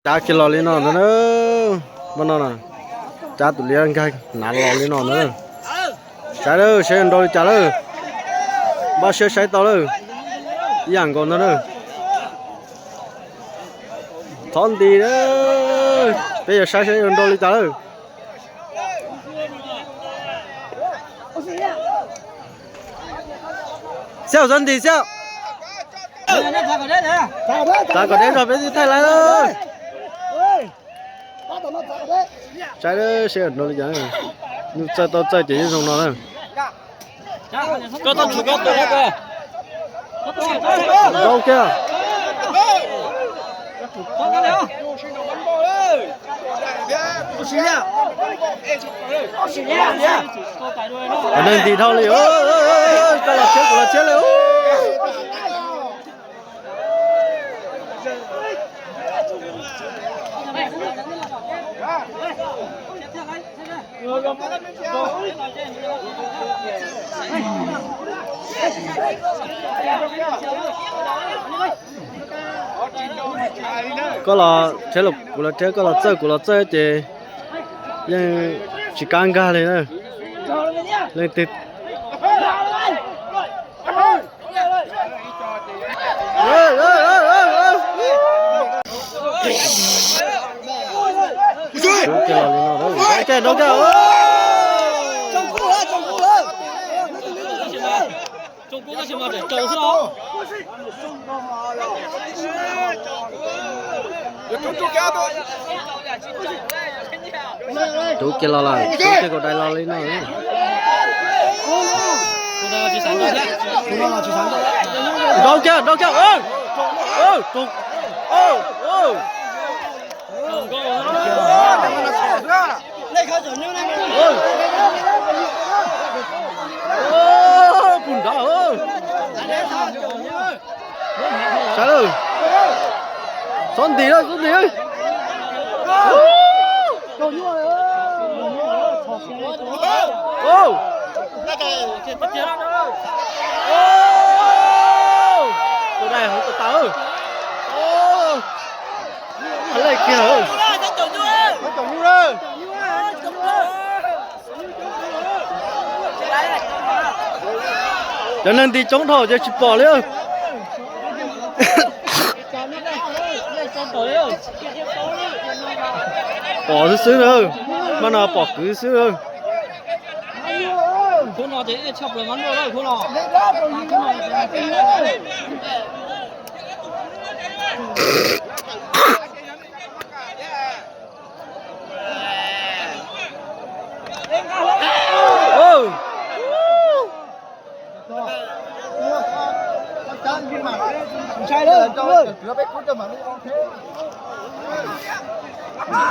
Cha kia lò lên nó nữa, bên nó nè, cha tụi liên cái nã lò lên nó nữa, cha đó xe đôi cha đó, ba xe tao đó, dạng con nữa, thon đi đó, bây giờ xe đôi cha đó, sao dân đi sao, cha có đến rồi bây giờ thay lại rồi. Trái đó xe nó đi chẳng nhưng chơi tao chơi chỉ trong nó nè có tao chủ có tao kìa đâu kia ở đây thì thôi liền ta là chết liền có là thế lục của là thế có là chơi thì nhưng chỉ căng ga này nữa lên tít đâu中国的情况是走是哦。chú kia lo là chú kia còn đây lo lên nữa đâu kia bùn đó sao đâu son tí ơi cô này không có tao hắn lại kia cho nên thì chống thổ cho chụp bỏ luôn bỏ xứ thôi mà nào bỏ cứ xứ thôi cô nào thế chọc là ngắn rồi cô nào sai đó nó bé cút cho mà nó thế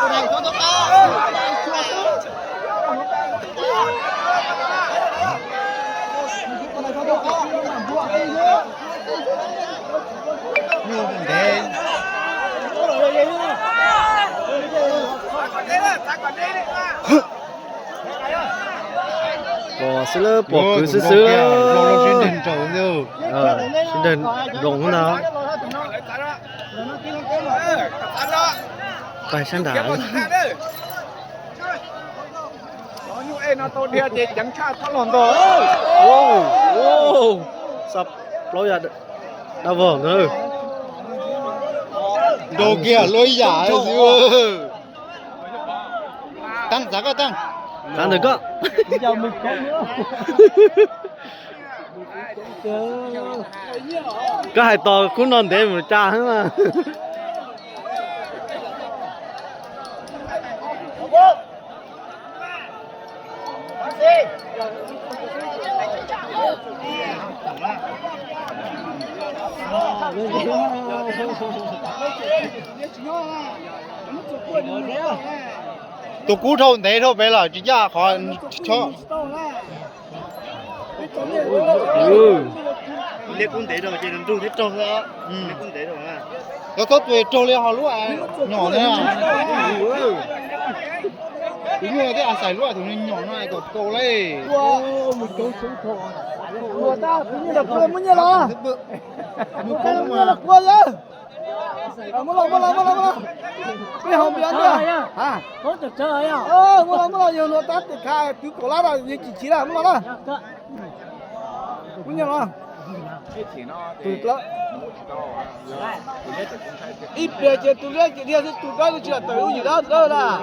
cô này có bỏ xứ lơ bỏ cứ xứ xin đền trầu nhiều xin đền rộng hơn nào phải sang đá nó tôi đi thì chẳng cha thoát lòn rồi sắp lối ra đau vòng nữa đồ kia lối giả chứ tăng giá tăng ăn được có có hai to cũng non để mà cha hết mà tụ cú thâu thế thôi bé là chỉ ra khỏi cho lấy cũng để rồi chỉ đừng trung hết trâu đó lấy cũng để rồi à có tốt về trâu lên họ lúa nhỏ thế à đúng rồi thế à xài lúa thì nó nhỏ này có cầu lấy một chỗ xuống thổ của ta cũng như là quên mới như là một cái là quên á มาลง别好别的啊！我就这样。哦，我有罗达的卡，就过来了，也几期了，没了，不念了，对了。一边就读了，你要是读高就去了，都有了，知道了。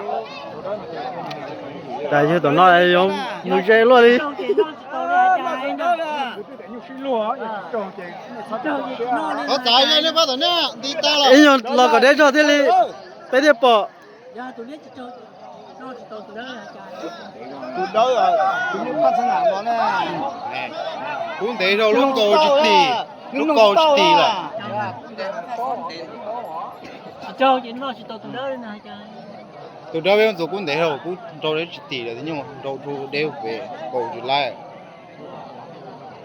tại như tụi nó lại giống nuôi dê luôn đi Có tại đây nó bắt đầu nè, đi ta là. ý nhon lo có đấy cho thế đi bé đi bỏ Tụi đó rồi, tụi nó phát sinh nào nè. Cũng thế rồi lúc cầu chụp tì, lúc cầu chụp tì là. Cho chị nó chỉ tao từ đó nè cha. Tụi đó bây giờ cũng thế rồi, cũng đâu đấy chụp tì là thế nhưng mà đâu thu đều về cầu chụp lại.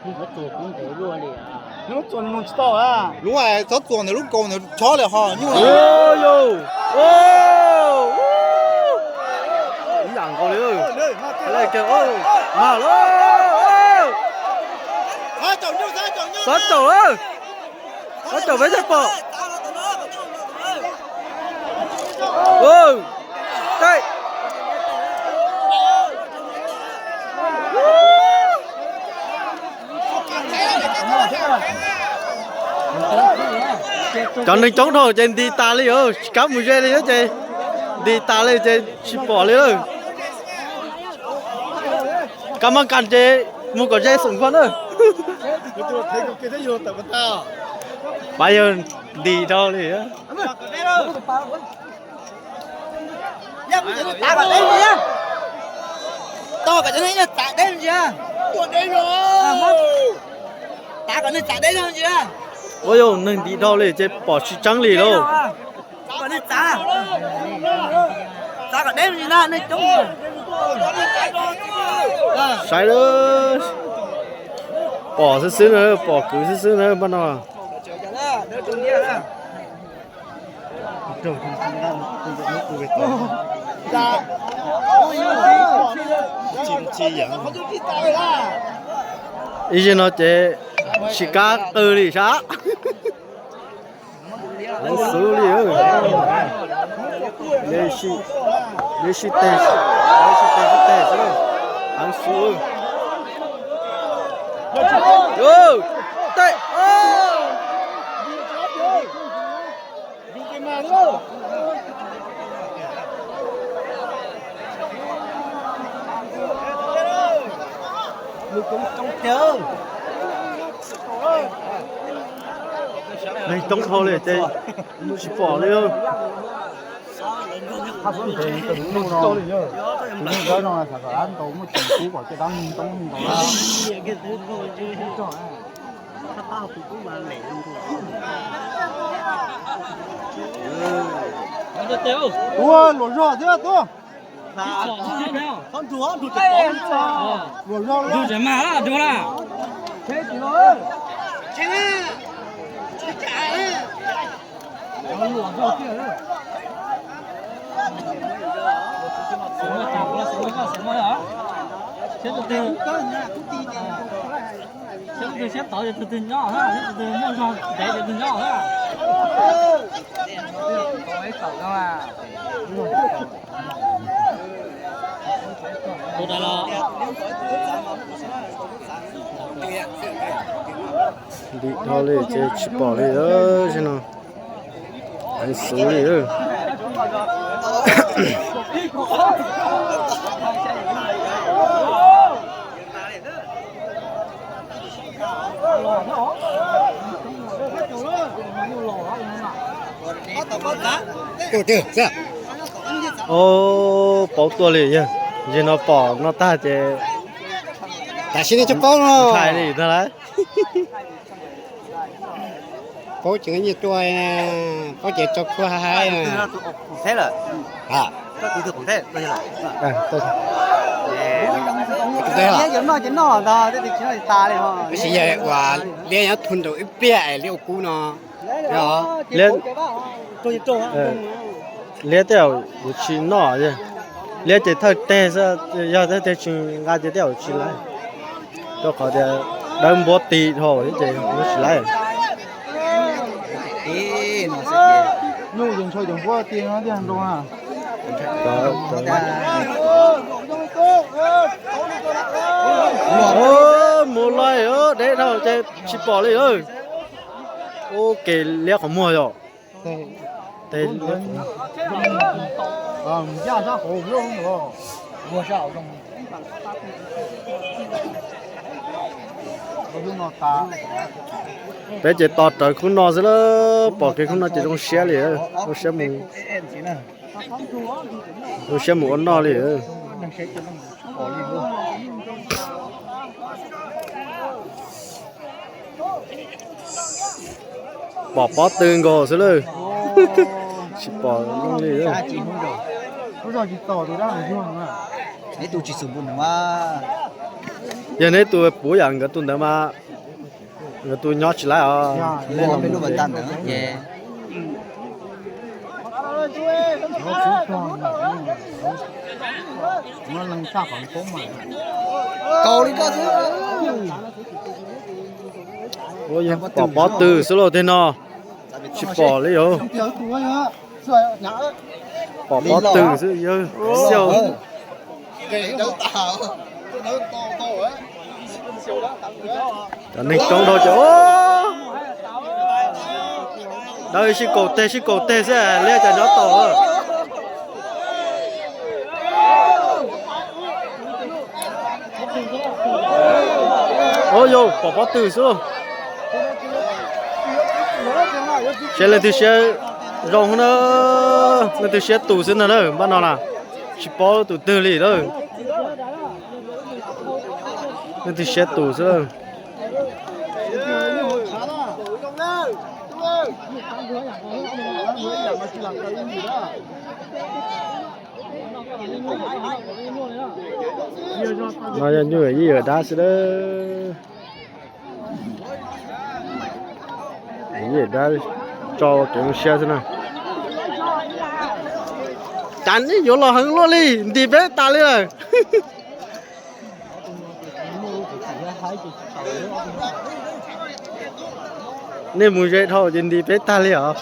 Nó chuột cũng thế luôn đi à. Nó chuẩn nó to à. Lúc này nó tuần này lúc cầu này chó lại ho nhưng mà. ô yo ô dạng con đi ơi lại kêu ô mà lo sát chậu ơi sát chậu với thằng bỏ ô đây chọn đừng chống thôi trên đi ta đi ơi cắm một dây đi đó chị đi ta lên trên chip bỏ đi ơi cảm ơn cảnh chị mua có dây sủng phân ơi bây giờ đi đâu đi á To cả cái này tạ đây chưa? Tuần đây rồi. Tạ cả này tạ đây rồi chưa? ôi yo nâng đi đâu đi chị bỏ chi trắng lì đâu Tạ này tạ. Tạ cả đây gì nè, này trống. sai đó bỏ xứ nữa bỏ cứ xứ nữa bắt đầu Dạ. Chim chi dẫn. ý gì nó chị chỉ cá từ đi sao anh xử lý ơi lấy xí tê anh xử yo tê Đi cái mà đâu? Mình cũng trong chờ. này tông thôi này chị chỉ bỏ đi ơi Nó tiêu. Ủa, lột rõ chưa tôi? Không chúa, đủ cái con. Lột rõ Đủ cái mà là đủ là. Thế thì rồi. Xếp tỏi từ từ nhỏ ha, xếp từ từ mua xong để từ nhỏ ha. Cô đã lo. đi thôi đi chị chỉ bỏ đi đó chứ nào anh xử lý ơi ô bỏ tua liền nhá giờ nó bỏ nó ta chị Tại xin cho bố nó. khai đi thôi đấy Bố chuyện như tôi có chuyện cho cô hai Thế là. à Có từ từ cũng thế, tôi là. tôi thế là Giờ nó chỉ nó ta, thế thì chỉ là ta đi ha. bây giờ quả liên nhớ thun đầu ít bia liệu cũ nó đó lên Tôi cho. liên theo một chi nọ chứ liên chỉ thôi tê sao giờ tới tê chừng ngay chỉ theo chi lại cho khỏi để đâm bó tì thôi chứ nó chỉ lại 用人吹点火点啊点钟啊。 ô mua lại đấy đâu chơi chỉ bỏ đi ơi ô kể lẽ không mua rồi đây价啥好不用了。我少中。我用到大。 bây giờ tọt tới không nó rồi đó bỏ cái không nó chỉ trong xe liền nó xe mù nó xe mù ăn nó liền bỏ từng gò rồiเลยchỉ bỏ luôn đi rồi不知道去到底让人用啊。 你都去上班嘛？ giờ này tôi bố养cái tuần đó mà cái tôi nhót chỉ lại à 我没录完单的。耶。我能下航空嘛？高的个子。 ôi bỏ từ số lô thế nào chỉ bỏ đi rồi 比较多呀，是伢。 bỏ từ chứ siêu给都大，都能到啊。 cho nên con đâu chứ đây chỉ cổ tê sẽ lấy cho nó to ôi yo bỏ từ xuống sẽ lên thì sẽ rong nó lên thì sẽ tủ xuống nữa bắt đầu là chỉ bỏ tủ từ lì thôi lên thì sẽ tủ xuống nó như vậy gì ở đá xí đó gì ở đá cho cái xe thế nào chán đi vô lò hứng luôn đi đi bé ta đi rồi nên mùi dậy thôi trên đi bé ta đi hả